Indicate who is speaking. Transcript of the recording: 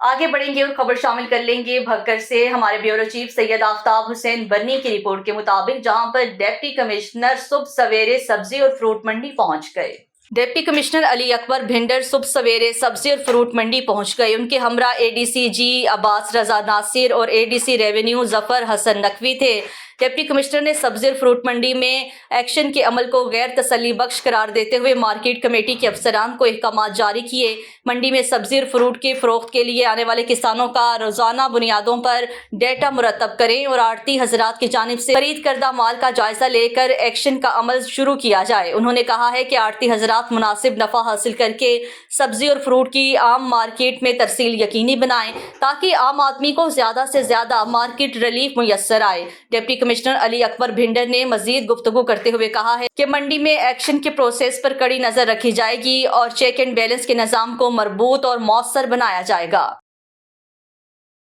Speaker 1: آگے بڑھیں گے اور خبر شامل کر لیں گے بھکر سے۔ ہمارے بیورو چیف سید آفتاب حسین بنی کی رپورٹ کے مطابق جہاں پر ڈپٹی کمشنر صبح سویرے سبزی اور فروٹ منڈی پہنچ گئے۔ ڈپٹی کمشنر علی اکبر بھنڈر صبح سویرے سبزی اور فروٹ منڈی پہنچ گئے۔ ان کے ہمراہ اے ڈی سی جی عباس رضا ناصر اور اے ڈی سی ریونیو ظفر حسن نقوی تھے۔ ڈپٹی کمشنر نے سبزی اور فروٹ منڈی میں ایکشن کے عمل کو غیر تسلی بخش قرار دیتے ہوئے مارکیٹ کمیٹی کے افسران کو احکامات جاری کیے۔ منڈی میں سبزی اور فروٹ کے فروخت کے لیے آنے والے کسانوں کا روزانہ بنیادوں پر ڈیٹا مرتب کریں اور آڑھتی حضرات کی جانب سے خرید کردہ مال کا جائزہ لے کر ایکشن کا عمل شروع کیا جائے۔ انہوں نے کہا ہے کہ آڑھتی حضرات مناسب نفع حاصل کر کے سبزی اور فروٹ کی عام مارکیٹ میں ترسیل یقینی بنائیں تاکہ عام آدمی کو زیادہ سے زیادہ مارکیٹ ریلیف میسر آئے۔ ڈپٹی کمشنر علی اکبر بھنڈر نے مزید گفتگو کرتے ہوئے کہا ہے کہ منڈی میں ایکشن کے پروسیس پر کڑی نظر رکھی جائے گی اور چیک اینڈ بیلنس کے نظام کو مربوط اور مؤثر بنایا جائے گا۔